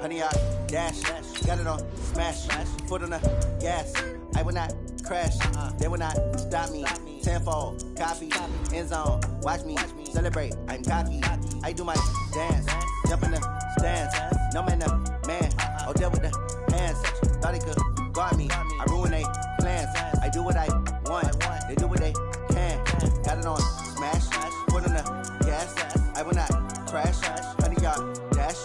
100 yard dash. Got it on smash. Foot on the gas. I will not crash. They will not stop me. Tenfold, copy, end zone. Watch me celebrate. I'm cocky. I do my dance. Jump in the stands. No man, man. Oh, deal with the hands. Thought he could guard me. I ruin they plans. I do what I want. They do what they can. Got it on smash. Foot on the gas. I will not crash. 100 yard dash.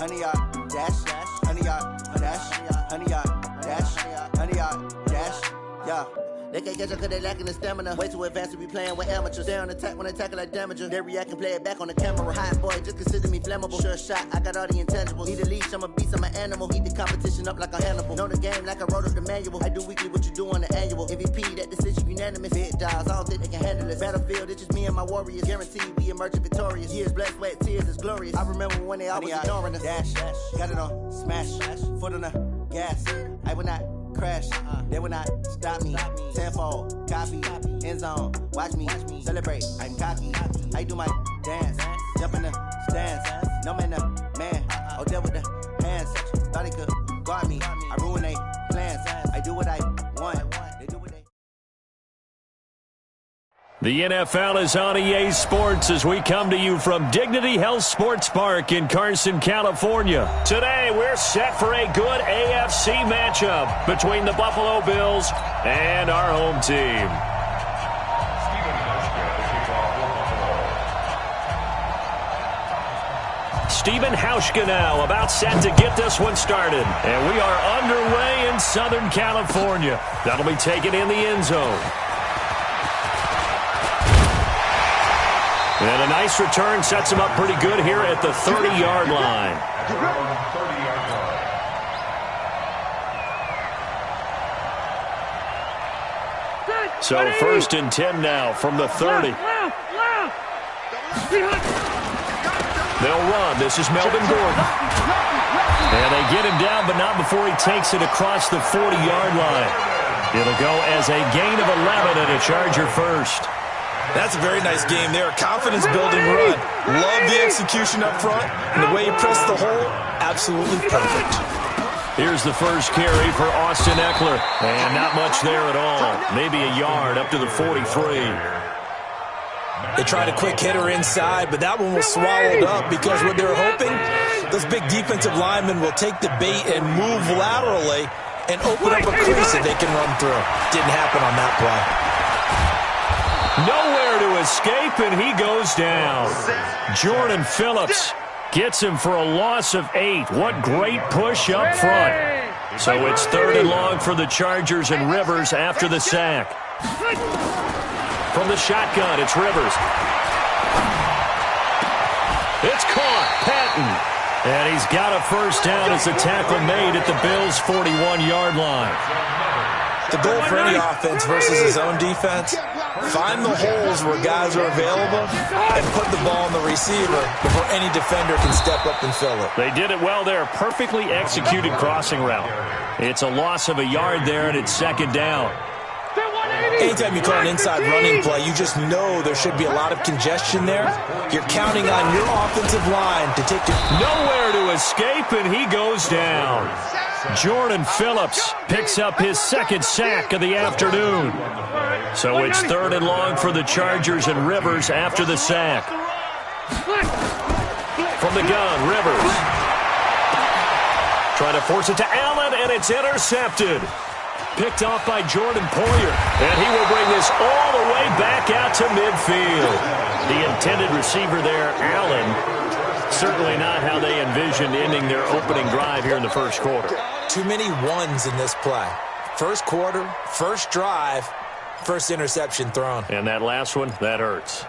100 yard dash. 100 yard dash. 100 yard dash. 100 yard dash. Yeah. They can't catch up cause they lacking the stamina. Way too advanced to be playing with amateurs. Stay on attack when I tackle like damager. They react and play it back on the camera. Hot boy, just consider me flammable. Sure shot, I got all the intangibles. Need a leash, I'm a beast, I'm an animal. Heat the competition up like a Hannibal. Know the game like I wrote up the manual. I do weekly what you do on the annual. MVP, that decision unanimous. Big dials, I don't think they can handle it. Battlefield, it's just me and my warriors. Guaranteed we emerging victorious. Years, blood, sweat, tears, it's glorious. I remember when they always ignoring us. Dash, got it on smash. Foot on the gas. I will not crash. They will not stop me. Tenfold, copy, end zone. Watch me celebrate. I'm cocky. I do my dance. Jump in the stands. No man, man. Oh, deal with the hands. Thought he could guard me. I ruin they plans. I do what I want. They do what they. The NFL is on EA Sports as we come to you from Dignity Health Sports Park in Carson, California. Today, we're set for a good AFC matchup between the Buffalo Bills and our home team. Stephen Hauschka now about set to get this one started. And we are underway in Southern California. That'll be taken in the end zone. And a nice return sets him up pretty good here at the 30-yard line. So 1st and 10 now from the 30. They'll run. This is Melvin Gordon. And they get him down, but not before he takes it across the 40-yard line. It'll go as a gain of 11 and a Charger first. That's a very nice game there. Confidence-building run. Love the execution up front. And the way he pressed the hole, absolutely perfect. Here's the first carry for Austin Eckler. And not much there at all. Maybe a yard up to the 43. They tried a quick hitter inside, but that one was swallowed up because what they were hoping, those big defensive linemen will take the bait and move laterally and open up a crease that they can run through. Didn't happen on that play. Nowhere to escape, and he goes down. Jordan Phillips gets him for a loss of 8. What great push up front. So it's 3rd and long for the Chargers and Rivers after the sack. From the shotgun, it's Rivers. It's caught. Patton. And he's got a first down as the tackle made at the Bills' 41-yard line. The goal for any offense versus his own defense, find the holes where guys are available and put the ball on the receiver before any defender can step up and fill it. They did it well there. Perfectly executed crossing route. It's a loss of a yard there, and it's 2nd down. Anytime you call an inside running play, you just know there should be a lot of congestion there. You're counting on your offensive line to take it. Nowhere to escape, and he goes down. Jordan Phillips picks up his 2nd sack of the afternoon. So it's 3rd and long for the Chargers and Rivers after the sack. From the gun, Rivers. Trying to force it to Allen, and it's intercepted. Picked off by Jordan Poyer. And he will bring this all the way back out to midfield. The intended receiver there, Allen. Certainly not how they envisioned ending their opening drive here in the first quarter. Too many ones in this play. First quarter, first drive, first interception thrown. And that last one, that hurts.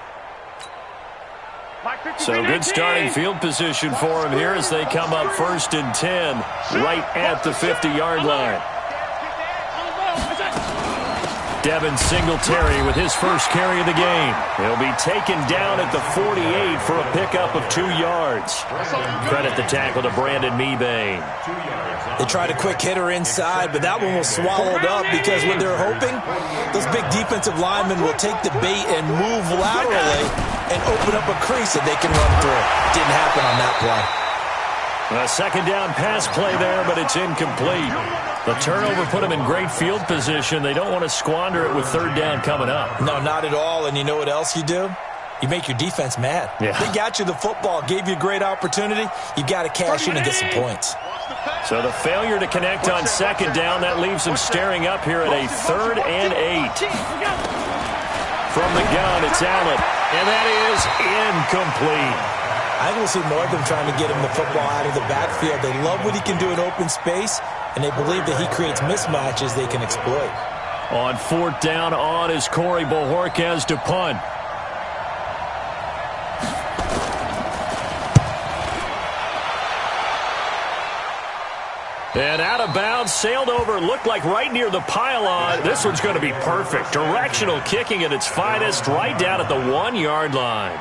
So good starting field position for him here as they come up 1st and 10 right at the 50-yard line. Devin Singletary with his first carry of the game. He'll be taken down at the 48 for a pickup of 2 yards. Credit the tackle to Brandon Mebane. They tried a quick hitter inside, but that one was swallowed up because what they're hoping, those big defensive linemen will take the bait and move laterally and open up a crease that they can run through. Didn't happen on that play. A second down pass play there, but it's incomplete. The turnover put them in great field position. They don't want to squander it with third down coming up. No, not at all. And you know what else you do? You make your defense mad. Yeah. They got you the football, gave you a great opportunity. You got to cash in and get some points. So the failure to connect on second down, that leaves them staring up here at a 3rd and 8. From the gun, it's Allen, and that is incomplete. I think we'll see more of them trying to get him the football out of the backfield. They love what he can do in open space, and they believe that he creates mismatches they can exploit. On 4th down on is Corey Bojorquez to punt. And out of bounds, sailed over, looked like right near the pylon. This one's going to be perfect. Directional kicking at its finest, right down at the 1-yard line.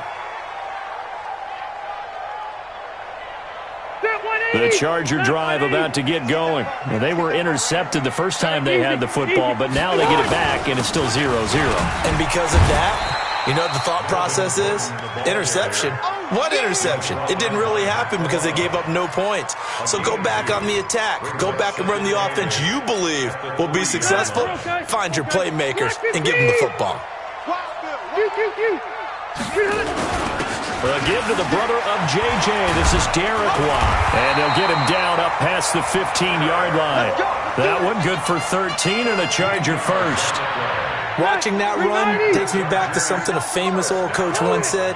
The Charger drive about to get going. Well, they were intercepted the first time they had the football, but now they get it back, and it's still 0-0. And because of that, you know what the thought process is? Interception. What interception? It didn't really happen because they gave up no points. So go back on the attack. Go back and run the offense you believe will be successful. Find your playmakers and give them the football. A give to the brother of J.J. This is Derek Watt. And they'll get him down up past the 15-yard line. That one good for 13 and a Charger first. Watching that run takes me back to something a famous old coach once said.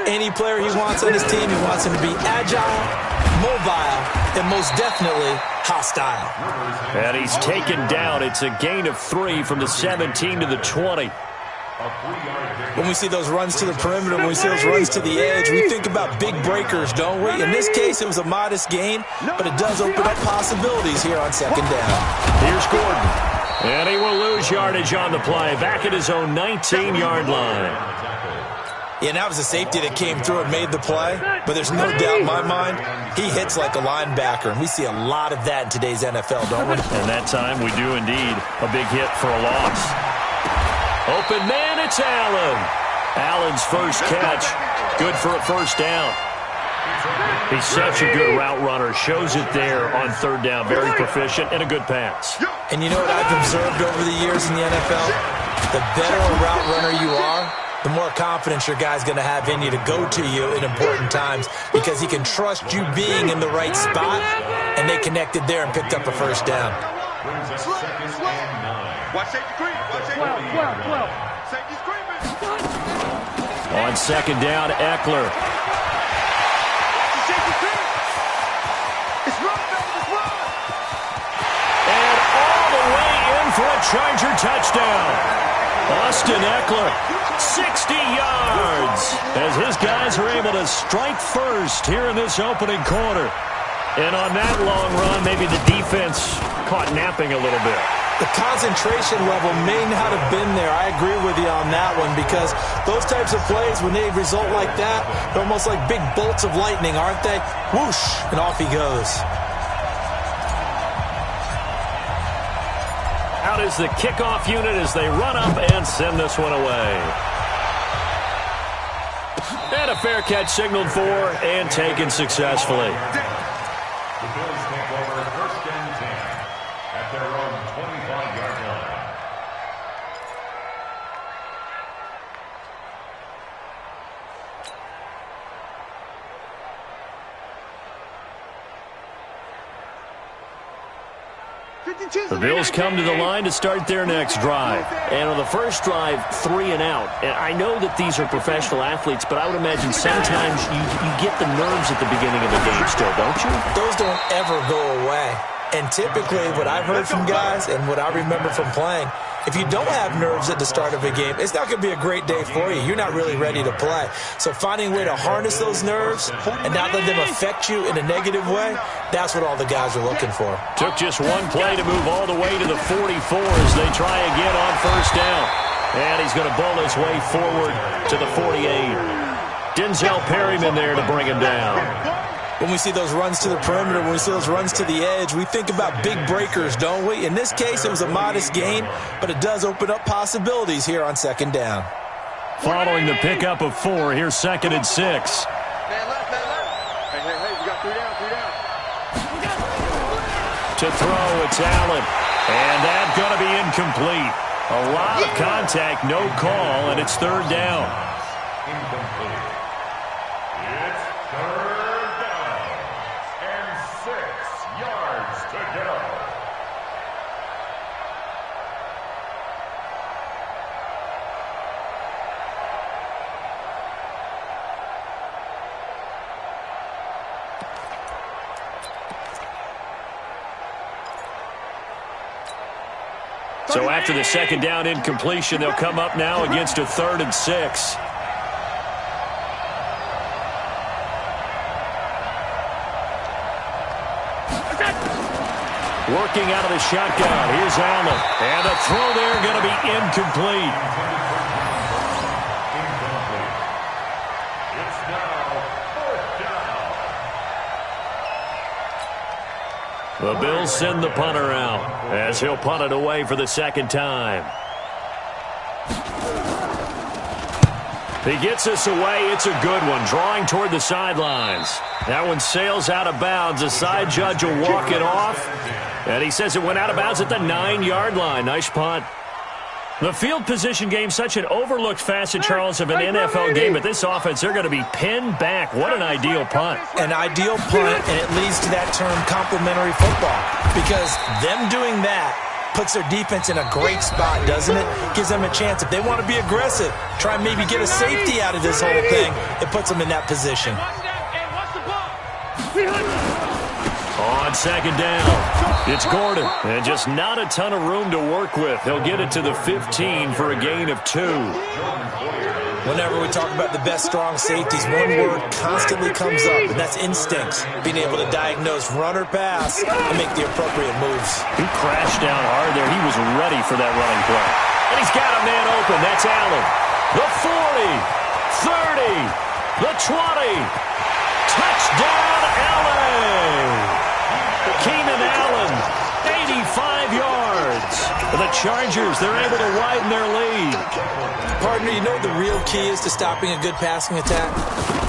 Any player he wants on his team, he wants him to be agile, mobile, and most definitely hostile. And he's taken down. It's a gain of 3 from the 17 to the 20. When we see those runs to the perimeter, when we see those runs to the edge, we think about big breakers, don't we? In this case, it was a modest gain, but it does open up possibilities here on second down. Here's Gordon. And he will lose yardage on the play. Back at his own 19-yard line. Yeah, and that was a safety that came through and made the play, but there's no doubt in my mind, he hits like a linebacker, and we see a lot of that in today's NFL, don't we? And that time we do indeed. A big hit for a loss. Open man, it's Allen. Allen's first catch. Good for a first down. He's such a good route runner. Shows it there on third down. Very proficient and a good pass. And you know what I've observed over the years in the NFL? The better a route runner you are, the more confidence your guy's going to have in you to go to you in important times because he can trust you being in the right spot, and they connected there and picked up a first down. On second down, Eckler. And all the way in for a Charger touchdown. Austin Eckler, 60 yards, as his guys are able to strike first here in this opening quarter. And on that long run, maybe the defense caught napping a little bit. The concentration level may not have been there. I agree with you on that one because those types of plays, when they result like that, they're almost like big bolts of lightning, aren't they? Whoosh, and off he goes. Out is the kickoff unit as they run up and send this one away. And a fair catch signaled for and taken successfully. The Bills take over 1st and 10 at their own 25-yard line. The Bills come to the line to start their next drive. And on the first drive, 3 and out. And I know that these are professional athletes, but I would imagine sometimes you get the nerves at the beginning of the game still, don't you? Those don't ever go away. And typically what I've heard from guys and what I remember from playing, if you don't have nerves at the start of a game, it's not going to be a great day for you. You're not really ready to play. So finding a way to harness those nerves and not let them affect you in a negative way, that's what all the guys are looking for. Took just one play to move all the way to the 44 as they try again on first down. And he's going to bowl his way forward to the 48. Denzel Perryman there to bring him down. When we see those runs to the perimeter, when we see those runs to the edge, we think about big breakers, don't we? In this case, it was a modest gain, but it does open up possibilities here on second down. Following the pickup of 4, here's 2nd and 6. Man left. Hey, we got 3 down. To throw, it's Allen. And that's going to be incomplete. A lot of contact, no call, and it's third down. Incomplete. It's third down. And 6 yards to go. So after the second down incompletion, they'll come up now against a 3rd and 6. Working out of the shotgun. Here's Allen. And a throw there going to be incomplete. Incomplete. It's now 4th down. The Bills send the punter out as he'll punt it away for the second time. He gets us away. It's a good one. Drawing toward the sidelines. That one sails out of bounds. The side judge will walk it off. And he says it went out of bounds at the 9-yard line. Nice punt. The field position game, such an overlooked facet, Charles, of an NFL game. But this offense, they're going to be pinned back. What an ideal punt. An ideal punt, and it leads to that term complementary football. Because them doing that puts their defense in a great spot, doesn't it? Gives them a chance. If they want to be aggressive, try and maybe get a safety out of this whole thing, it puts them in that position. On second down, it's Gordon. And just not a ton of room to work with. He'll get it to the 15 for a gain of 2. Whenever we talk about the best strong safeties, one word constantly comes up, and that's instincts. Being able to diagnose run or pass and make the appropriate moves. He crashed down hard there. He was ready for that running play. And he's got a man open. That's Allen. The 40, 30, the 20. Touchdown, Allen! Keenan Allen, 85 yards. The Chargers, they're able to widen their lead. Partner, you know what the real key is to stopping a good passing attack?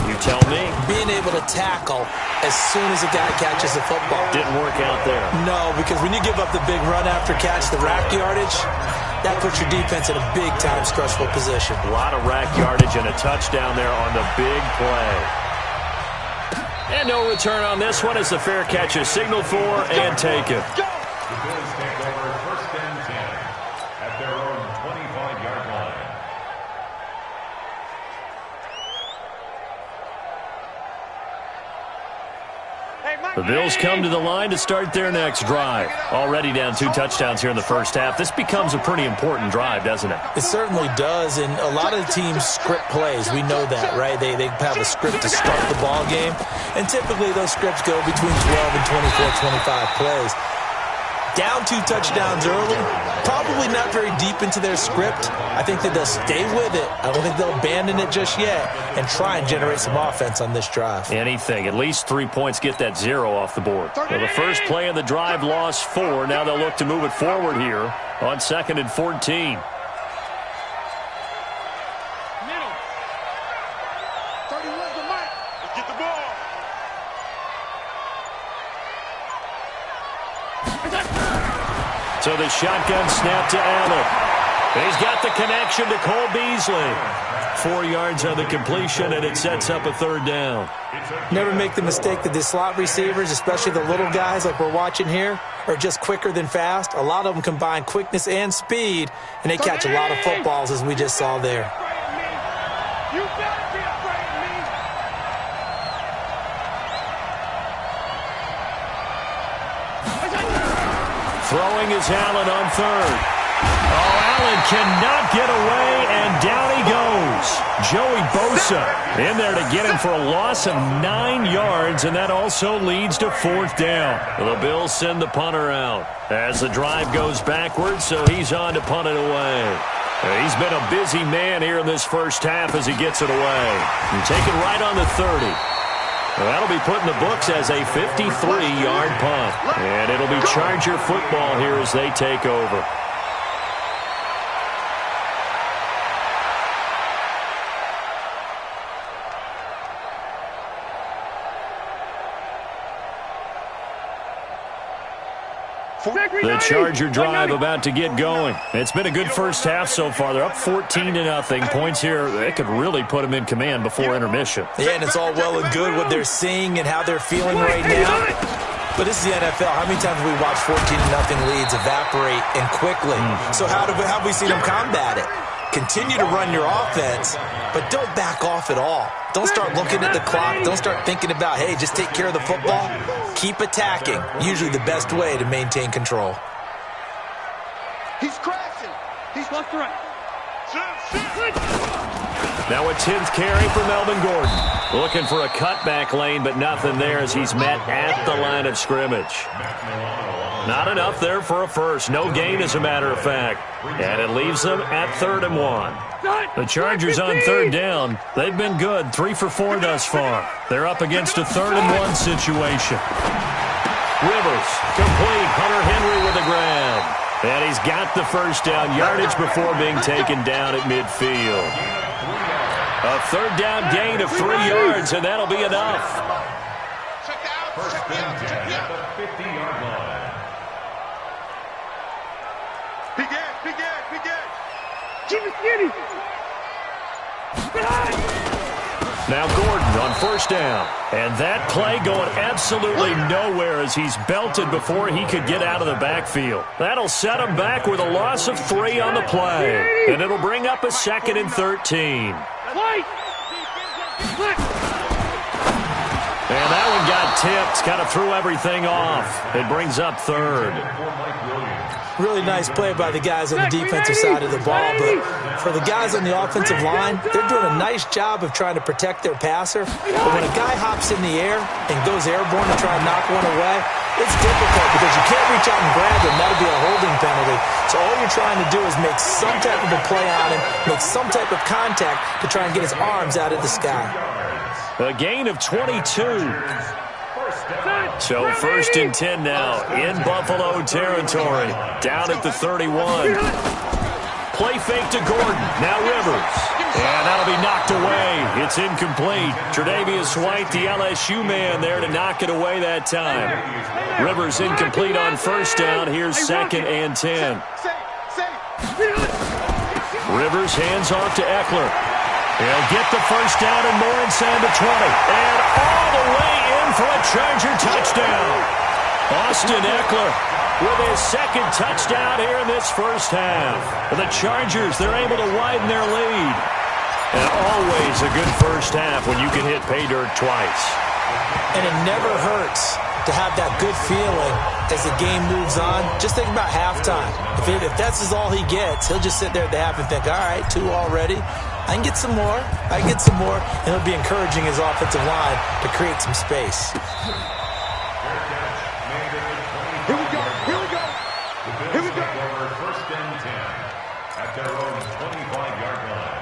You tell me. Being able to tackle as soon as a guy catches the football. Didn't work out there. No, because when you give up the big run after catch, the rack yardage, that puts your defense in a big-time stressful position. A lot of rack yardage and a touchdown there on the big play. And no return on this one as the fair catch is signaled for and taken. The Bills take over 1st and 10 at their own 25-yard line. The Bills come to the line to start their next drive. Already down 2 touchdowns here in the first half. This becomes a pretty important drive, doesn't it? It certainly does, and a lot of the teams script plays. We know that, right? They have a script to start the ball game, and typically those scripts go between 12 and 24, 25 plays. Down 2 touchdowns early, probably not very deep into their script. I think that they'll stay with it. I don't think they'll abandon it just yet and try and generate some offense on this drive. Anything. At least 3 points, get that 0 off the board. Well, the first play of the drive lost 4. Now they'll look to move it forward here on 2nd and 14. So the shotgun snap to Allen. He's got the connection to Cole Beasley. 4 yards on the completion, and it sets up a 3rd down. Never make the mistake that the slot receivers, especially the little guys like we're watching here, are just quicker than fast. A lot of them combine quickness and speed, and they catch a lot of footballs, as we just saw there. Throwing is Allen on 3rd. Oh, Allen cannot get away, and down he goes. Joey Bosa in there to get him for a loss of 9 yards, and that also leads to 4th down. The Bills send the punter out as the drive goes backwards, so he's on to punt it away. He's been a busy man here in this first half as he gets it away. And take it right on the 30. Well, that'll be put in the books as a 53-yard punt. And it'll be Charger football here as they take over. The Charger drive about to get going. It's been a good first half so far. They're up 14-0. Points here, they could really put them in command before intermission. Yeah, and it's all well and good what they're seeing and how they're feeling right now. But this is the NFL. How many times have we watched 14-0 leads evaporate and quickly? So how have we seen them combat it? Continue to run your offense, but don't back off at all. Don't start looking at the clock. Don't start thinking about, hey, just take care of the football. Keep attacking. Usually the best way to maintain control. He's crashing. He's left to right. Now a 10th carry for Melvin Gordon. Looking for a cutback lane, but nothing there as he's met at the line of scrimmage. Not enough there for a first. No gain, as a matter of fact. And it leaves them at 3rd and 1. The Chargers on 3rd down. They've been good. 3 for 4 thus far. They're up against a 3rd and 1 situation. Rivers, complete. Hunter Henry with a grab. And he's got the first down yardage before being taken down at midfield. A 3rd down gain of 3 yards, and that'll be enough. First and 10 at the 50-yard line. Now Gordon on first down. And that play going absolutely nowhere as he's belted before he could get out of the backfield. That'll set him back with a loss of 3 on the play. And it'll bring up a 2nd and 13. And that one got tipped. Kind of threw everything off. It brings up 3rd. Really nice play by the guys on the defensive side of the ball, but for the guys on the offensive line, they're doing a nice job of trying to protect their passer. But when a guy hops in the air and goes airborne to try and knock one away, it's difficult because you can't reach out and grab him. That'll be a holding penalty. So all you're trying to do is make some type of a play on him, make some type of contact to try and get his arms out of the sky. A gain of 22. So 1st and 10 now in Buffalo territory. Down at the 31. Play fake to Gordon. Now Rivers. And that'll be knocked away. It's incomplete. Tre'Davious White, the LSU man, there to knock it away that time. Rivers incomplete on first down. Here's 2nd and 10. Rivers hands off to Eckler. He'll get the first down and more inside the 20. And all the way in for a Charger touchdown. Austin Eckler with his 2nd touchdown here in this first half. The Chargers, they're able to widen their lead. And always a good first half when you can hit pay dirt twice. And it never hurts to have that good feeling as the game moves on. Just think about halftime. If that's all he gets, he'll just sit there at the half and think, all right, 2 already. I can get some more. And he'll be encouraging his offensive line to create some space. Here we go. First and 10 at their own 25-yard line.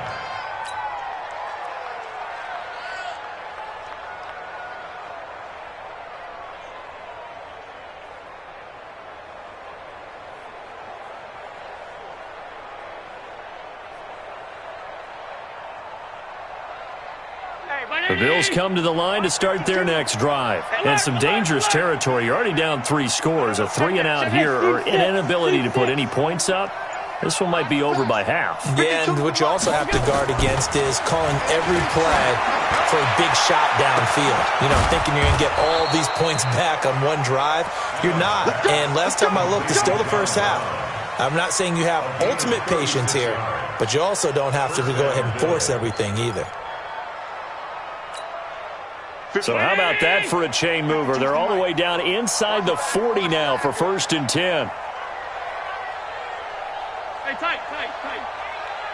The Bills come to the line to start their next drive. And some dangerous territory. You're already down 3 scores. A 3-and-out here or an inability to put any points up. This one might be over by half. Yeah, and what you also have to guard against is calling every play for a big shot downfield. Thinking you're going to get all these points back on one drive. You're not. And last time I looked, it's still the first half. I'm not saying you have ultimate patience here, but you also don't have to go ahead and force everything either. So how about that for a chain mover? They're all the way down inside the 40 now for 1st and 10. Hey, tight.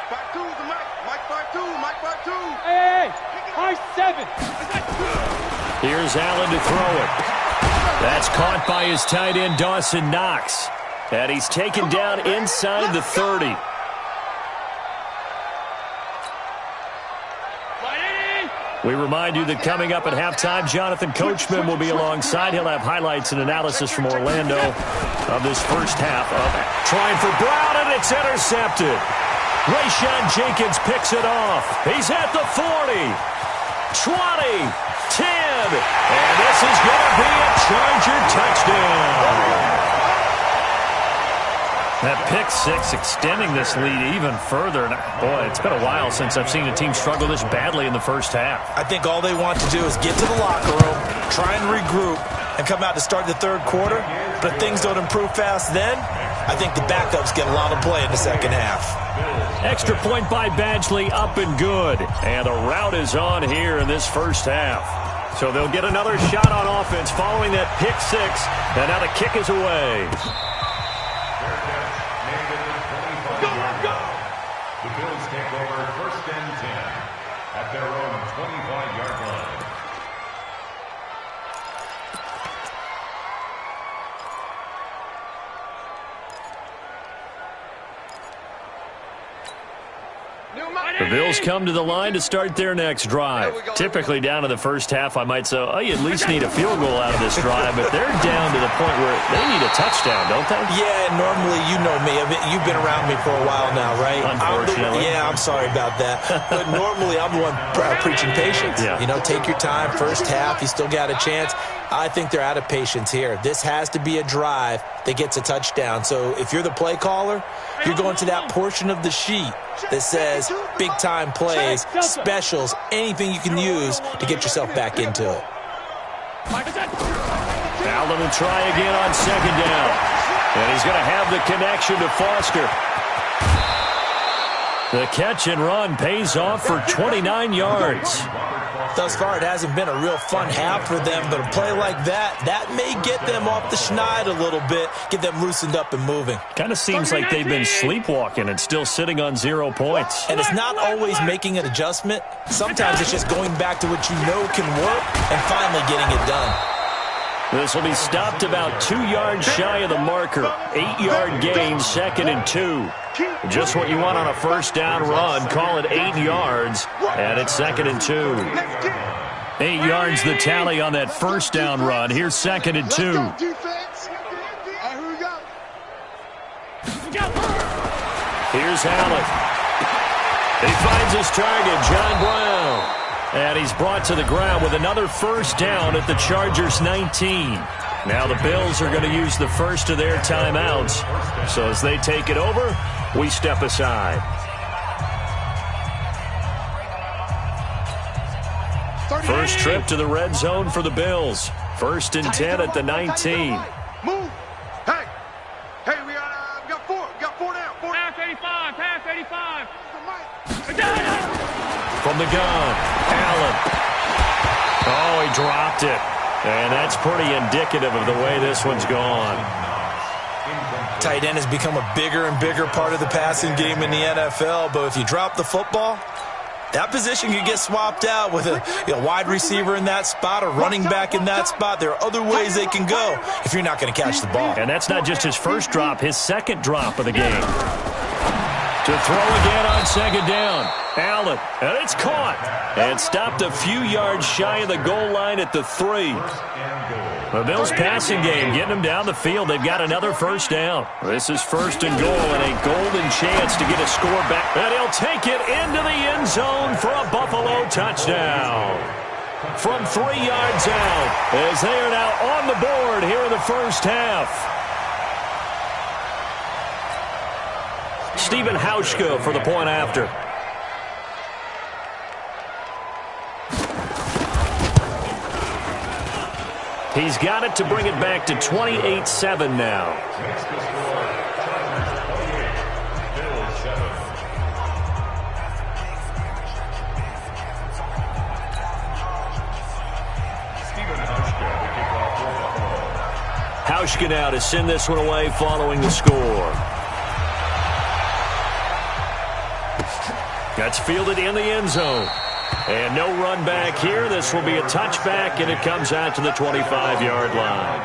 5-2, the Mike 5-2, Mike 5-2. Hey, 5-7. Here's Allen to throw it. That's caught by his tight end, Dawson Knox. And he's taken down inside the 30. We remind you that coming up at halftime, Jonathan Coachman will be alongside. He'll have highlights and analysis from Orlando of this first half of trying for Brown, and it's intercepted. Rayshawn Jenkins picks it off. He's at the 40, 20, 10, and this is going to be a Charger touchdown. That pick six extending this lead even further. And boy, it's been a while since I've seen a team struggle this badly in the first half. I think all they want to do is get to the locker room, try and regroup, and come out to start the third quarter. But if things don't improve fast then, I think the backups get a lot of play in the second half. Extra point by Badgley, up and good. And the rout is on here in this first half. So they'll get another shot on offense following that pick six. And now the kick is away. The Bills take over 1st and 10 at their own 25-yard line. The Bills come to the line to start their next drive. Typically down to the first half, I might say, oh, you at least need a field goal out of this drive, but they're down to the point where they need a touchdown, don't they? Yeah, normally, you know me. You've been around me for a while now, right? Unfortunately. I'm sorry about that. But normally, I'm the one preaching patience. Yeah. You know, take your time. First half, you still got a chance. I think they're out of patience here. This has to be a drive that gets a touchdown. So if you're the play caller, you're going to that portion of the sheet that says big-time plays, specials, anything you can use to get yourself back into it. Allen will try again on second down. And he's going to have the connection to Foster. The catch and run pays off for 29 yards. Thus far, it hasn't been a real fun half for them, but a play like that may get them off the schneid a little bit, get them loosened up and moving. Kind of seems like they've been sleepwalking and still sitting on 0 points. And it's not always making an adjustment. Sometimes it's just going back to what you know can work and finally getting it done. This will be stopped about 2 yards shy of the marker. 8-yard gain, 2nd and 2. Just what you want on a first down run. Call it 8 yards, and it's 2nd and 2. 8 yards the tally on that first down run. Here's 2nd and 2. Here's Allen. He finds his target, John Brown. And he's brought to the ground with another first down at the Chargers' 19. Now the Bills are going to use the first of their timeouts. So as they take it over, we step aside. First trip to the red zone for the Bills. 1st and 10 at the 19. Move. Hey, we got four. We got 4 down. Pass 85. Pass 85. From the gun, Allen. Oh, he dropped it. And that's pretty indicative of the way this one's gone. Tight end has become a bigger and bigger part of the passing game in the NFL, but if you drop the football, that position could get swapped out with a wide receiver in that spot or running back in that spot. There are other ways they can go if you're not going to catch the ball. And that's not just his first drop, his second drop of the game. To throw again on second down. Allen, and it's caught. And stopped a few yards shy of the goal line at the 3. The Bills' passing game getting them down the field. They've got another first down. This is 1st and goal and a golden chance to get a score back. And he'll take it into the end zone for a Buffalo touchdown. From 3 yards out, as they are now on the board here in the first half. Stephen Hauschka for the point after. He's got it to bring it back to 28-7 now. Hauschka now to send this one away following the score. That's fielded in the end zone. And no run back here. This will be a touchback, and it comes out to the 25-yard line.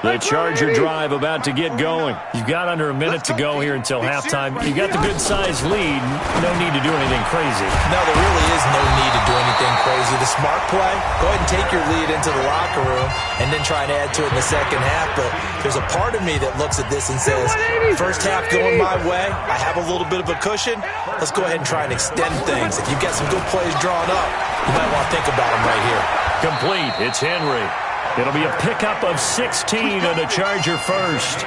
The Charger drive about to get going. You've got under a minute to go here until halftime. You got the good-sized lead. No need to do anything crazy. No, there really is no need to do anything crazy. The smart play, go ahead and take your lead into the locker room and then try and add to it in the second half. But there's a part of me that looks at this and says, first half going my way, I have a little bit of a cushion. Let's go ahead and try and extend things. If you've got some good plays drawn up, you might want to think about them right here. Complete. It's Henry. It'll be a pickup of 16 on the Charger first.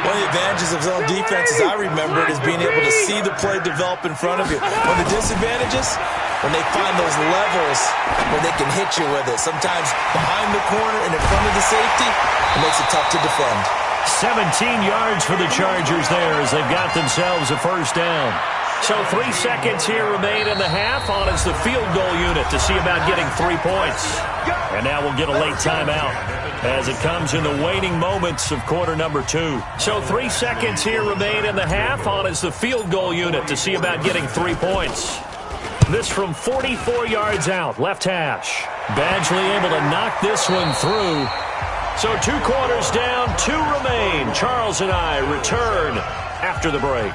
One of the advantages of zone defense, as I remember it, is being able to see the play develop in front of you. One of the disadvantages, when they find those levels where they can hit you with it, sometimes behind the corner and in front of the safety, it makes it tough to defend. 17 yards for the Chargers there as they've got themselves a first down. So 3 seconds here remain in the half. On is the field goal unit to see about getting 3 points. And now we'll get a late timeout as it comes in the waning moments of quarter number 2. So 3 seconds here remain in the half. On is the field goal unit to see about getting 3 points. This from 44 yards out, left hash. Badgley able to knock this one through. So 2 quarters down, 2 remain. Charles and I return after the break.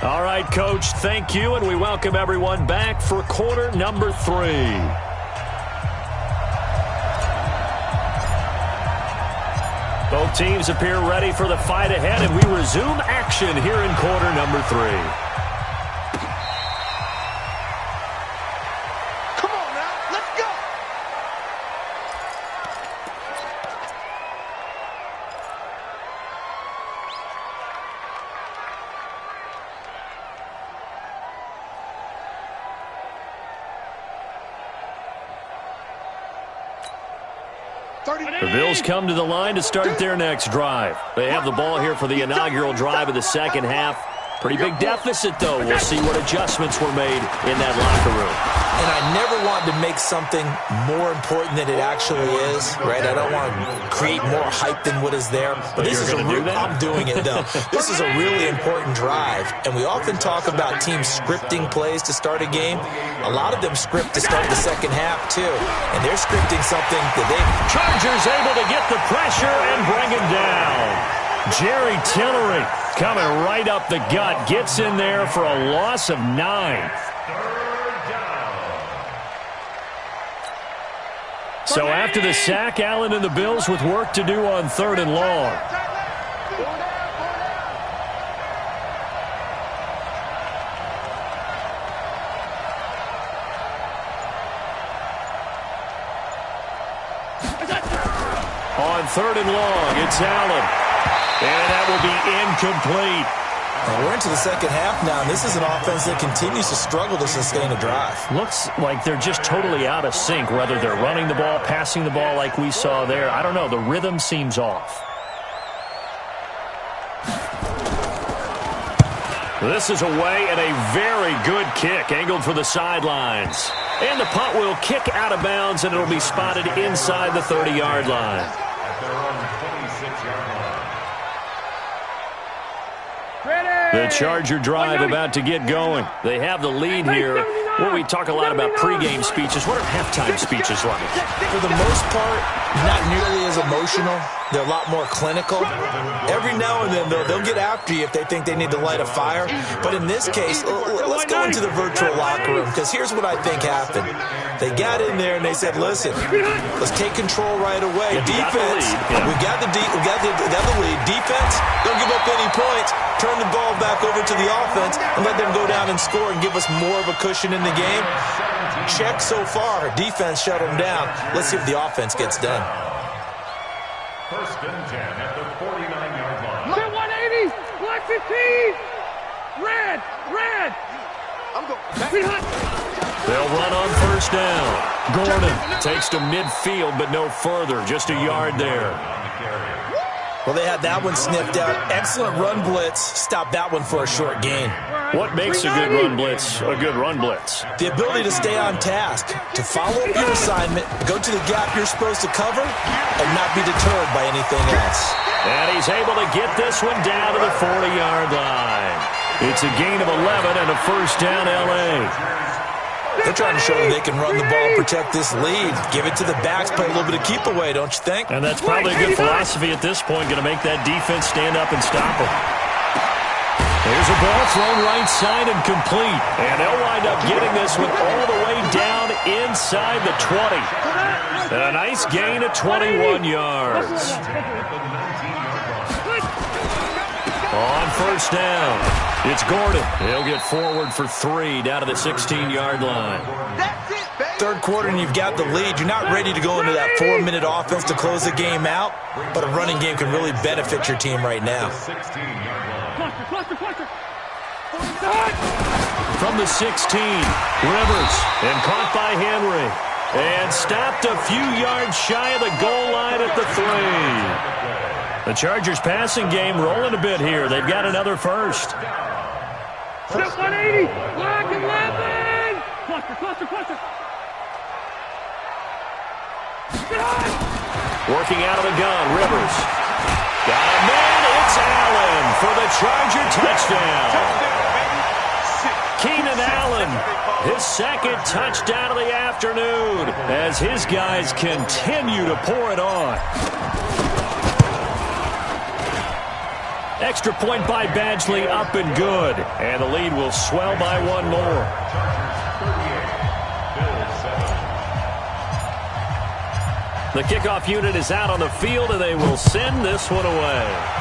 All right, Coach, thank you, and we welcome everyone back for quarter number 3. Both teams appear ready for the fight ahead, and we resume action here in quarter number 3. Come on now, let's go. The Bills come to the line to start their next drive. They have the ball here for the inaugural drive of the second half. Pretty big deficit, though. We'll see what adjustments were made in that locker room. And I never want to make something more important than it actually is, right? I don't want to create more hype than what is there. But this is I'm doing it, though. This is a really important drive. And we often talk about teams scripting plays to start a game. A lot of them script to start the second half, too. And they're scripting something that they... Chargers able to get the pressure and bring him down. Jerry Tillery coming right up the gut. Gets in there for a loss of 9. So after the sack, Allen and the Bills with work to do on 3rd and long. On 3rd and long, it's Allen. And that will be incomplete. And we're into the second half now, and this is an offense that continues to struggle to sustain a drive. Looks like they're just totally out of sync, whether they're running the ball, passing the ball like we saw there. I don't know. The rhythm seems off. This is away and a very good kick, angled for the sidelines. And the punt will kick out of bounds, and it'll be spotted inside the 30-yard line. At their own 26-yard line. The Charger drive about to get going. They have the lead here. Well, we talk a lot about pregame speeches. What are halftime speeches like? For the most part, not nearly as emotional. They're a lot more clinical. Every now and then, they'll get after you if they think they need to light a fire. But in this case, let's go into the virtual locker room, because here's what I think happened. They got in there and they said, listen, let's take control right away. Defense, we got the lead. Defense, don't give up any points. Turn the ball back over to the offense and let them go down and score and give us more of a cushion in the game. Check so far. Defense shut them down. Let's see if the offense gets done. 1st and 10 at the 49-yard line. 180, 115, red. I'm going. They'll run on 1st down. Gordon takes to midfield, but no further. Just a yard there. Well, they had that one sniffed out. Excellent run blitz. Stop that one for a short gain. What makes a good run blitz a good run blitz? The ability to stay on task, to follow up your assignment, go to the gap you're supposed to cover, and not be deterred by anything else. And he's able to get this one down to the 40-yard line. It's a gain of 11 and a 1st down, L.A. They're trying to show that they can run the ball and protect this lead. Give it to the backs, play a little bit of keep away, don't you think? And that's probably a good philosophy at this point, going to make that defense stand up and stop them. There's a ball thrown right side and complete. And they'll wind up getting this one all the way down inside the 20. And a nice gain of 21 yards. On first down, it's Gordon. He'll get forward for 3 down to the 16-yard line. Third quarter and you've got the lead. You're not ready to go into that 4-minute offense to close the game out, but a running game can really benefit your team right now. From the 16, Rivers, and caught by Henry. And stopped a few yards shy of the goal line at the 3. The Chargers passing game rolling a bit here. They've got another first. 180! Black 11! Cluster! Working out of the gun, Rivers. Got a man, it's Allen for the Charger touchdown. Keenan Allen, his second touchdown of the afternoon as his guys continue to pour it on. Extra point by Badgley, up and good. And the lead will swell by one more. The kickoff unit is out on the field, and they will send this one away.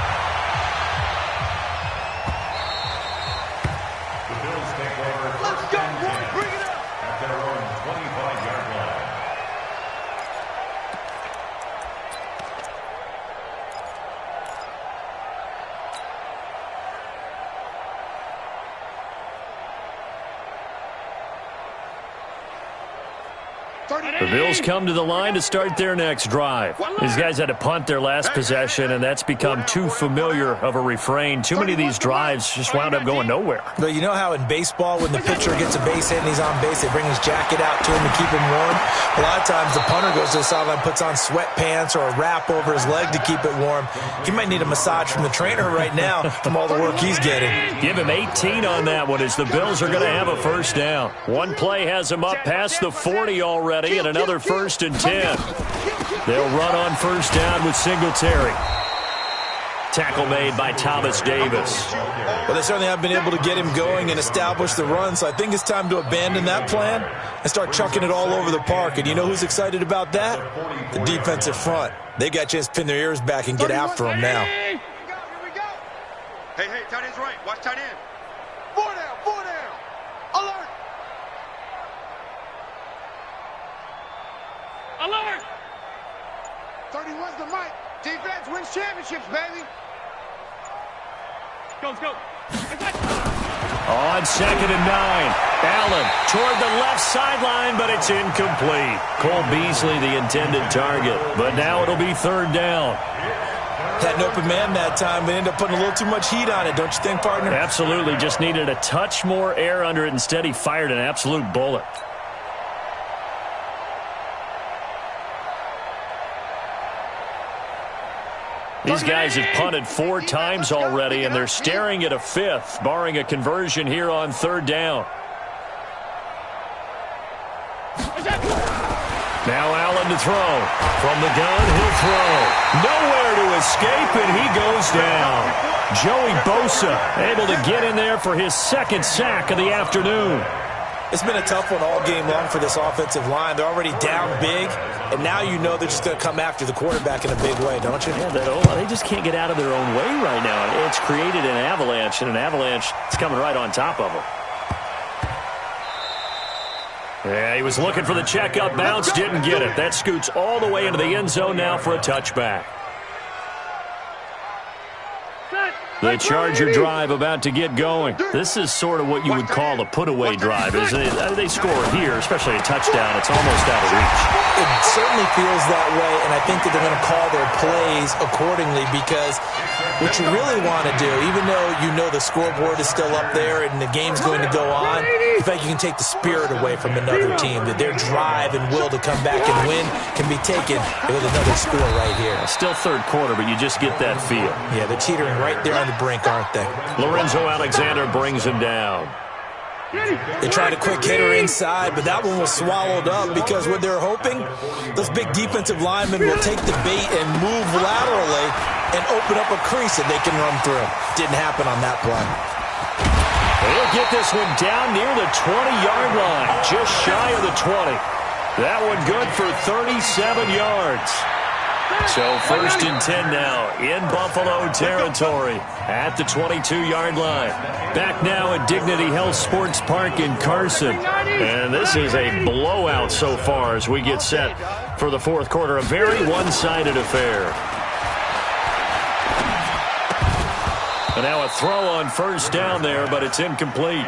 The Bills come to the line to start their next drive. These guys had to punt their last possession, and that's become too familiar of a refrain. Too many of these drives just wound up going nowhere. But you know how in baseball, when the pitcher gets a base hit and he's on base, they bring his jacket out to him to keep him warm? A lot of times the punter goes to the sideline, puts on sweatpants or a wrap over his leg to keep it warm. He might need a massage from the trainer right now from all the work he's getting. Give him 18 on that one as the Bills are going to have a first down. One play has him up past the 40 already, and another 1st and 10. They'll run on first down with Singletary. Tackle made by Thomas Davis. Well, they certainly have been able to get him going and establish the run, so I think it's time to abandon that plan and start chucking it all over the park. And you know who's excited about that? The defensive front. They got a chance to pin their ears back and get after him now. Here we go. Hey, tight end's right. Watch tight end. 4 down. Alert. 31's the mic. Defense wins championships, baby. Go. On 2nd and 9. Allen toward the left sideline, but it's incomplete. Cole Beasley, the intended target. But now it'll be 3rd down. Had an open man that time, but ended up putting a little too much heat on it, don't you think, partner? Absolutely. Just needed a touch more air under it. Instead, he fired an absolute bullet. These guys have punted 4 times already, and they're staring at a 5th, barring a conversion here on 3rd down. Now Allen to throw. From the gun, he'll throw. Nowhere to escape, and he goes down. Joey Bosa able to get in there for his 2nd sack of the afternoon. It's been a tough one all game long for this offensive line. They're already down big, and now you know they're just going to come after the quarterback in a big way, don't you? Yeah, they just can't get out of their own way right now. It's created an avalanche, and an avalanche is coming right on top of them. Yeah, he was looking for the checkup bounce, didn't get it. That scoots all the way into the end zone now for a touchback. The Charger drive about to get going. This is sort of what you would call a put-away drive, isn't it? They score here, especially a touchdown. It's almost out of reach. It certainly feels that way, and I think that they're going to call their plays accordingly because what you really want to do, even though you know the scoreboard is still up there and the game's going to go on, in fact, you can take the spirit away from another team, that their drive and will to come back and win can be taken with another score right here. Still 3rd quarter, but you just get that feel. Yeah, they're teetering right there on the brink, aren't they? Lorenzo Alexander brings him down. They tried a quick hitter inside, but that one was swallowed up because what they're hoping, those big defensive linemen will take the bait and move laterally and open up a crease that they can run through. Didn't happen on that play. He'll get this one down near the 20-yard line, just shy of the 20. That one good for 37 yards. So 1st and 10 now in Buffalo territory at the 22-yard line. Back now at Dignity Health Sports Park in Carson. And this is a blowout so far as we get set for the fourth quarter. A very one-sided affair. And now a throw on 1st down there, but it's incomplete.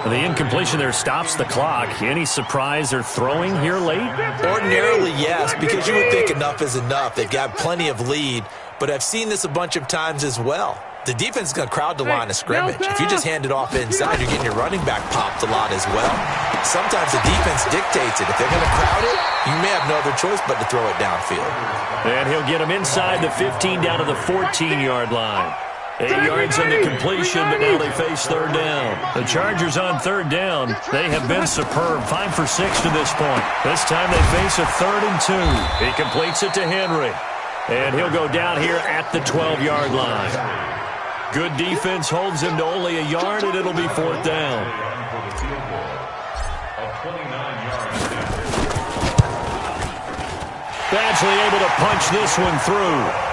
The incompletion there stops the clock. Any surprise they're throwing here late? Ordinarily, yes, because you would think enough is enough. They've got plenty of lead, but I've seen this a bunch of times as well. The defense is going to crowd the line of scrimmage. If you just hand it off inside, you're getting your running back popped a lot as well. Sometimes the defense dictates it. If they're going to crowd it, you may have no other choice but to throw it downfield. And he'll get him inside the 15 down to the 14-yard line. 8 yards on the completion, but now they face 3rd down. The Chargers on 3rd down. They have been superb. 5 for 6 to this point. This time they face a 3rd and 2. He completes it to Henry. And he'll go down here at the 12-yard line. Good defense holds him to only a yard, and it'll be 4th down. Badgley able to punch this one through.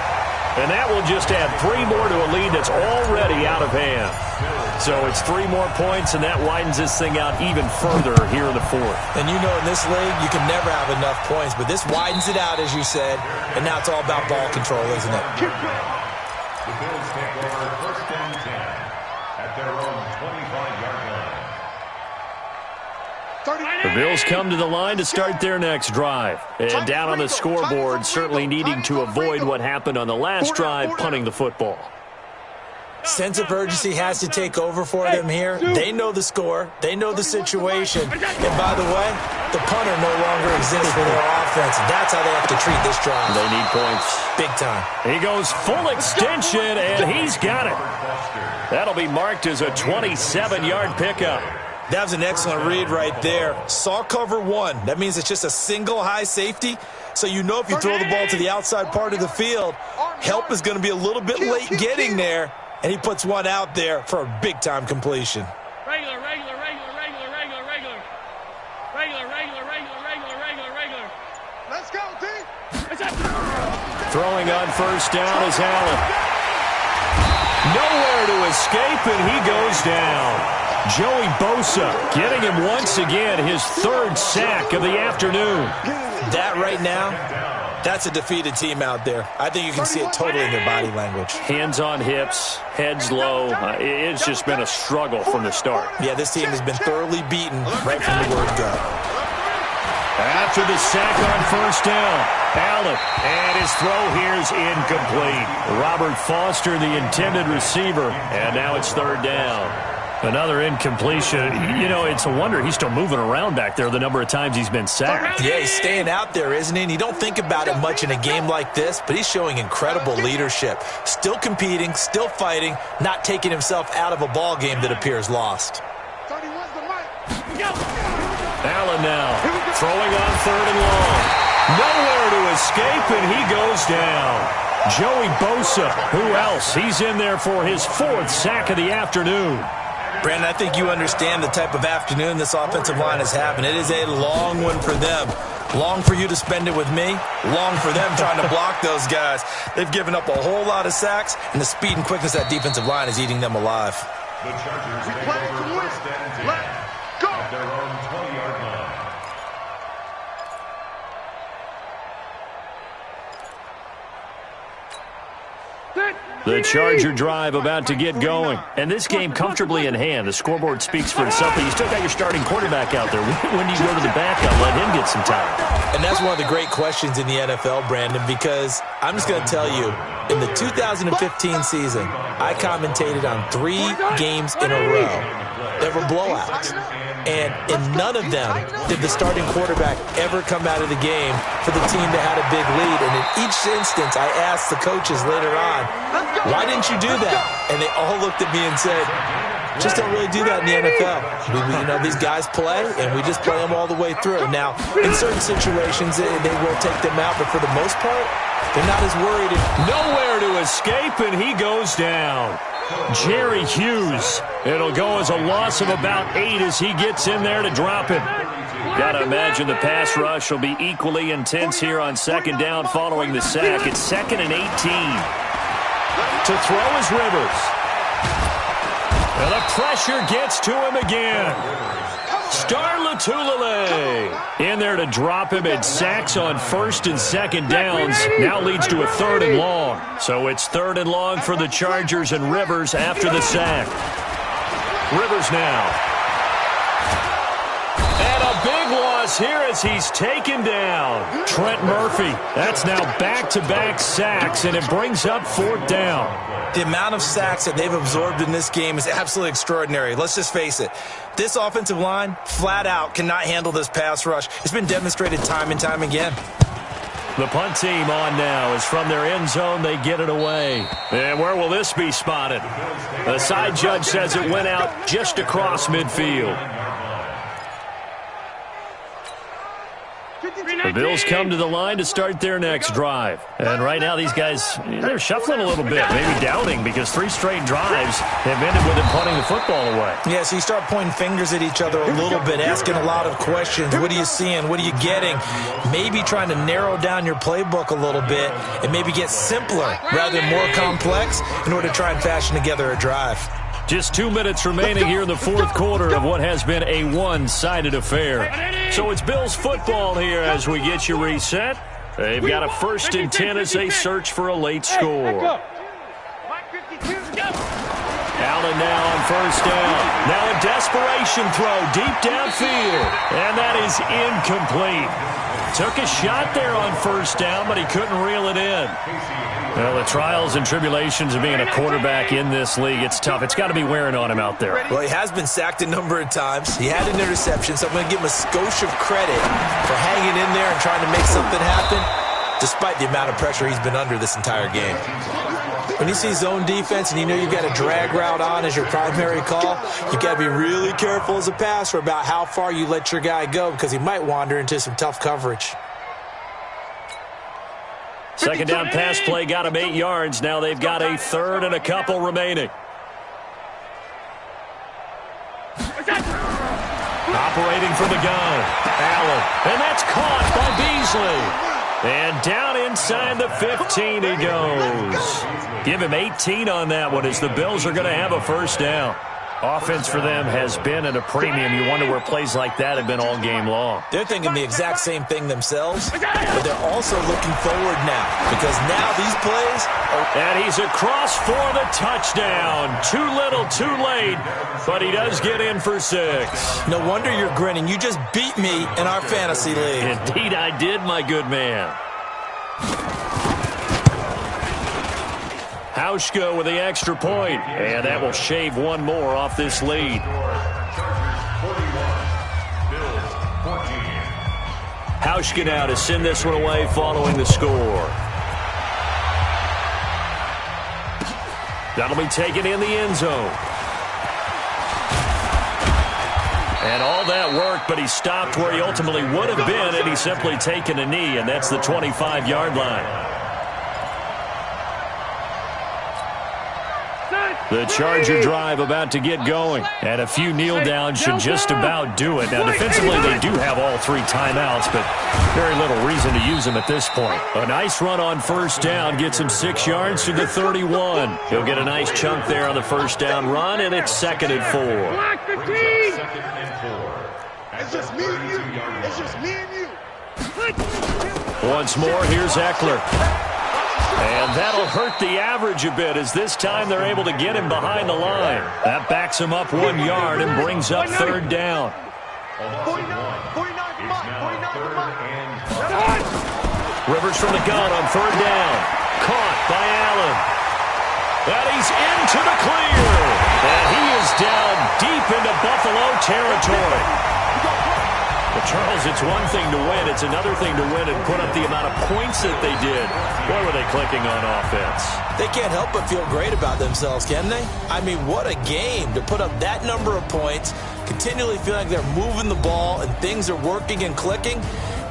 And that will just add 3 more to a lead that's already out of hand. So it's 3 more points, and that widens this thing out even further here in the 4th. And you know in this league, you can never have enough points, but this widens it out, as you said, and now it's all about ball control, isn't it? The Bills take over 1st and 10 at their own 25-yard line. The Bills come to the line to start their next drive. And down on the scoreboard, certainly needing to avoid what happened on the last drive, punting the football. Sense of urgency has to take over for them here. They know the score. They know the situation. And by the way, the punter no longer exists for their offense. That's how they have to treat this drive. They need points. Big time. He goes full extension, and he's got it. That'll be marked as a 27-yard pickup. That was an excellent read right there. Saw cover 1. That means it's just a single high safety. So you know if you throw the ball to the outside part of the field, help is going to be a little bit late getting there. And he puts one out there for a big-time completion. Regular. Let's go, D. Throwing on 1st down is Allen. Nowhere to escape, and he goes down. Joey Bosa getting him once again his 3rd sack of the afternoon. That right now, that's a defeated team out there. I think you can see it totally in their body language. Hands on hips, heads low. It's just been a struggle from the start. Yeah, this team has been thoroughly beaten right from the word go. After the sack on 1st down, Allen, and his throw here's incomplete. Robert Foster, the intended receiver, and now it's 3rd down. Another incompletion. You know, it's a wonder he's still moving around back there the number of times he's been sacked. Yeah, he's staying out there, isn't he? And you don't think about it much in a game like this, but he's showing incredible leadership. Still competing, still fighting, not taking himself out of a ball game that appears lost. Allen now throwing on 3rd and long. Nowhere to escape, and he goes down. Joey Bosa, who else? He's in there for his 4th sack of the afternoon. Brandon, I think you understand the type of afternoon this offensive line is having. It is a long one for them. Long for you to spend it with me. Long for them trying to block those guys. They've given up a whole lot of sacks, and the speed and quickness of that defensive line is eating them alive. The Chargers take over 1st and 10 at their own 20-yard line. The Charger drive about to get going. And this game comfortably in hand. The scoreboard speaks for itself, but you still got your starting quarterback out there. When do you go to the backup? Let him get some time. And that's one of the great questions in the NFL, Brandon, because I'm just going to tell you, in the 2015 season, I commentated on 3 games in a row that were blowouts. And in none of them did the starting quarterback ever come out of the game for the team that had a big lead. And in each instance, I asked the coaches later on, why didn't you do that? And they all looked at me and said, Just don't really do that in the NFL. You know, these guys play, and we just play them all the way through. Now, in certain situations, they will take them out, but for the most part, they're not as worried. Nowhere to escape, and he goes down. Jerry Hughes. It'll go as a loss of about 8 as he gets in there to drop him. Got to imagine the pass rush will be equally intense here on second down following the sack. It's 2nd and 18. To throw is Rivers. And the pressure gets to him again. Star Latulele in there to drop him at sacks on 1st and 2nd downs. Now leads to a 3rd and long. So it's 3rd and long for the Chargers and Rivers after the sack. Rivers now. And a big loss here as he's taken down. Trent Murphy. That's now back-to-back sacks, and it brings up 4th down. The amount of sacks that they've absorbed in this game is absolutely extraordinary. Let's just face it. This offensive line, flat out, cannot handle this pass rush. It's been demonstrated time and time again. The punt team on now is from their end zone. They get it away. And where will this be spotted? The side judge says it went out just across midfield. The Bills come to the line to start their next drive. And right now these guys, they're shuffling a little bit, maybe doubting, because 3 straight drives have ended with them punting the football away. Yeah, so you start pointing fingers at each other a little bit, asking a lot of questions. What are you seeing? What are you getting? Maybe trying to narrow down your playbook a little bit and maybe get simpler rather than more complex in order to try and fashion together a drive. Just 2 minutes remaining here in the 4th quarter of what has been a one-sided affair. So it's Bills football here as we get you reset. They've got a 1st and 10 as they search for a late score. Allen now on 1st down. Now a desperation throw deep downfield. And that is incomplete. Took a shot there on 1st down, but he couldn't reel it in. Well, the trials and tribulations of being a quarterback in this league, it's tough. It's got to be wearing on him out there. Well, he has been sacked a number of times. He had an interception, so I'm going to give him a skosh of credit for hanging in there and trying to make something happen, despite the amount of pressure he's been under this entire game. When you see zone defense and you know you've got a drag route on as your primary call, you've got to be really careful as a passer about how far you let your guy go because he might wander into some tough coverage. Second down pass play got him 8 yards. Now they've got a 3rd and a couple remaining. Operating from the gun, Allen. And that's caught by Beasley. And down inside the 15 he goes. Give him 18 on that one as the Bills are going to have a 1st down. Offense for them has been at a premium. You wonder where plays like that have been all game long. They're thinking the exact same thing themselves, but they're also looking forward now because now these plays and he's across for the touchdown. Too little, too late, but he does get in for 6. No wonder you're grinning. You just beat me in our fantasy league. Indeed I did, my good man. Hauschka with the extra point, and that will shave one more off this lead. Hauschka now to send this one away following the score. That'll be taken in the end zone. And all that worked, but he stopped where he ultimately would have been, and he's simply taken a knee, and that's the 25-yard line. The Charger drive about to get going. And a few kneel downs should just about do it. Now, defensively, they do have all 3 timeouts, but very little reason to use them at this point. A nice run on 1st down gets him 6 yards to the 31. He'll get a nice chunk there on the 1st down run, and it's 2nd and 4. It's just me and you. It's just me and you. Once more, here's Eckler. And that'll hurt the average a bit as this time they're able to get him behind the line. That backs him up 1 yard and brings up 3rd down. Rivers from the gun on 3rd down. Caught by Allen. And he's into the clear. And he is down deep into Buffalo territory. Well, Charles, it's one thing to win. It's another thing to win and put up the amount of points that they did. Boy, were they clicking on offense. They can't help but feel great about themselves, can they? I mean, what a game to put up that number of points, continually feel like they're moving the ball and things are working and clicking.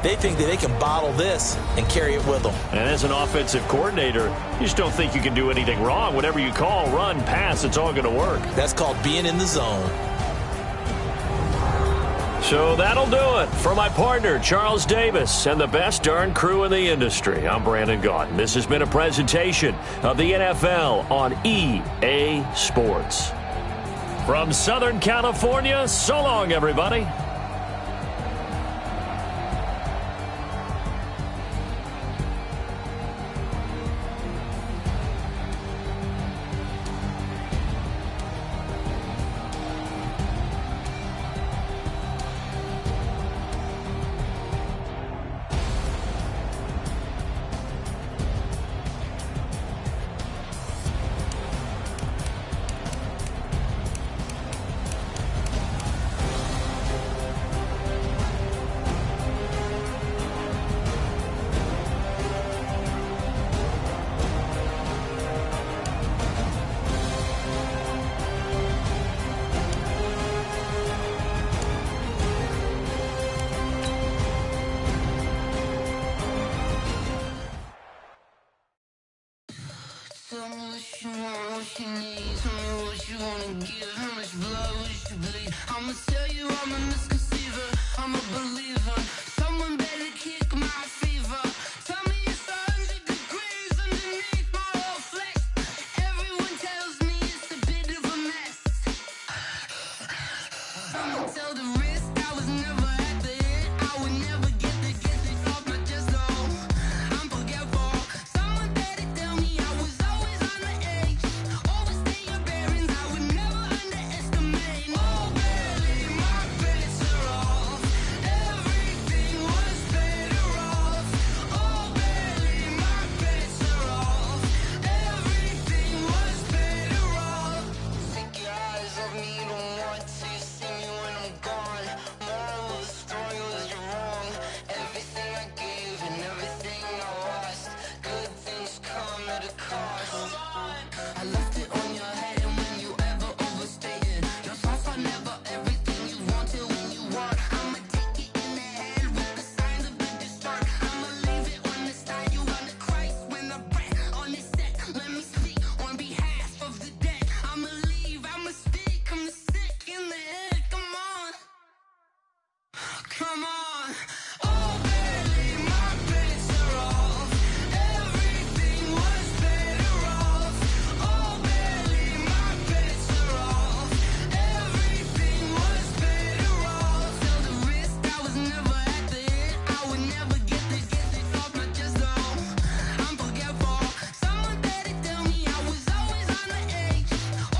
They think that they can bottle this and carry it with them. And as an offensive coordinator, you just don't think you can do anything wrong. Whatever you call, run, pass, it's all going to work. That's called being in the zone. So that'll do it for my partner, Charles Davis, and the best darn crew in the industry. I'm Brandon Gaudin. This has been a presentation of the NFL on EA Sports. From Southern California, so long, everybody. Tell me what you want, what you need. Tell me what you wanna give. How much blood would you bleed? I'ma tell you I'm a misconceiver. I'm a believer. Someone better kick my fever. Tell me it's 100 degrees underneath my whole flesh. Everyone tells me it's a bit of a mess. I'ma tell the risk I was never at the end. I would never get this off my chest though. I'm forgetful. Someone better tell me I was always on the edge. Overstay your bearings, I would never underestimate. Oh baby, my bets are off. Everything was better off. Oh baby, my bets are off. Everything was better off. Take your eyes off me, don't want to see me when I'm gone. Moral of the story was you're wrong. Everything I gave and everything I lost. Good things come at a cost. I left it on your head and when you ever overstated. Your thoughts are never everything you wanted when you want. I'ma take it in the head with the signs of the distort. I'ma leave it on the side. You on the Christ when I breath on this set. Let me speak on behalf of the dead. I'ma leave, I'ma speak. I'm sick in the head. Come on. Come on. Oh baby, my bets are off. Everything was better off. Oh baby, my bets are off. Everything was better off. Tell the risk I was never at the end. I would never get this off my chest though. I'm forgetful. Someone better tell me I was always on the edge.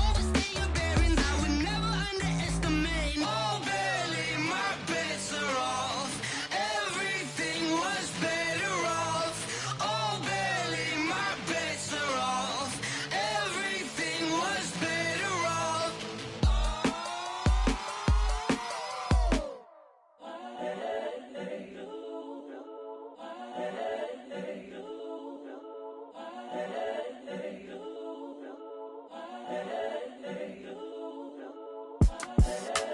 Overstay your bearings, I would never underestimate. Oh baby, my bets are off. Everything was better off. Oh baby, my bets are off. Everything was better off.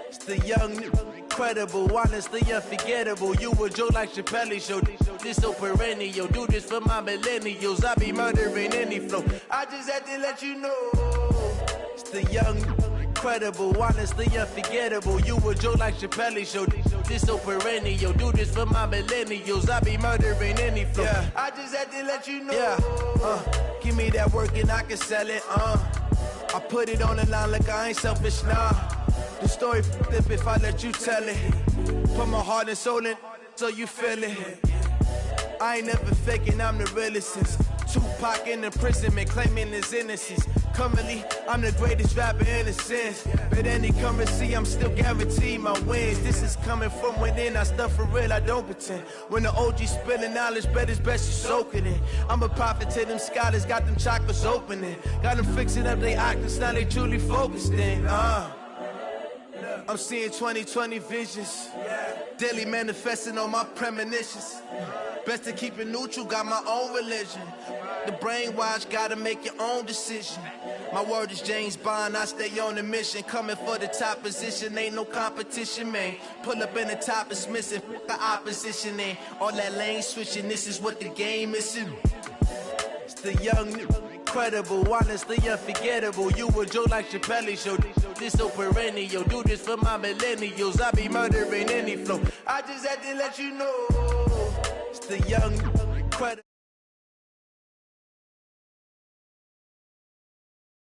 It's the young, incredible, honestly unforgettable. You a Joe like Chappelle show. This so perennial. Do this for my millennials. I be murdering any flow. I just had to let you know. It's the young, incredible, honestly unforgettable. You a Joe like Chappelle show. This so perennial. Do this for my millennials. I be murdering any flow. Yeah. I just had to let you know. Yeah. Give me that work and I can sell it. I put it on the line like I ain't selfish, nah. The story flip if I let you tell it. Put my heart and soul in so you feel it. I ain't never faking, I'm the realest since Tupac in imprisonment, claiming his innocence. Currently, I'm the greatest rapper in a sense. But any currency, I'm still guaranteed my wins. This is coming from within, I stuff for real, I don't pretend. When the OG spilling knowledge, bet it's best you soak it in. I'm a prophet to them scholars, got them chakras opening. Got them fixing up they octaves, now they truly focused in. I'm seeing 20/20 visions. Daily manifesting on my premonitions. Best to keep it neutral, got my own religion. The brainwash, gotta make your own decision. My word is James Bond, I stay on a mission. Coming for the top position, ain't no competition, man. Pull up in the top, it's missing, the opposition in. All that lane switching, this is what the game is in. It's the young, incredible, honestly unforgettable. You a joke like Chappelle show. This so perennial, do this for my millennials. I be murdering any flow. I just had to let you know. It's the young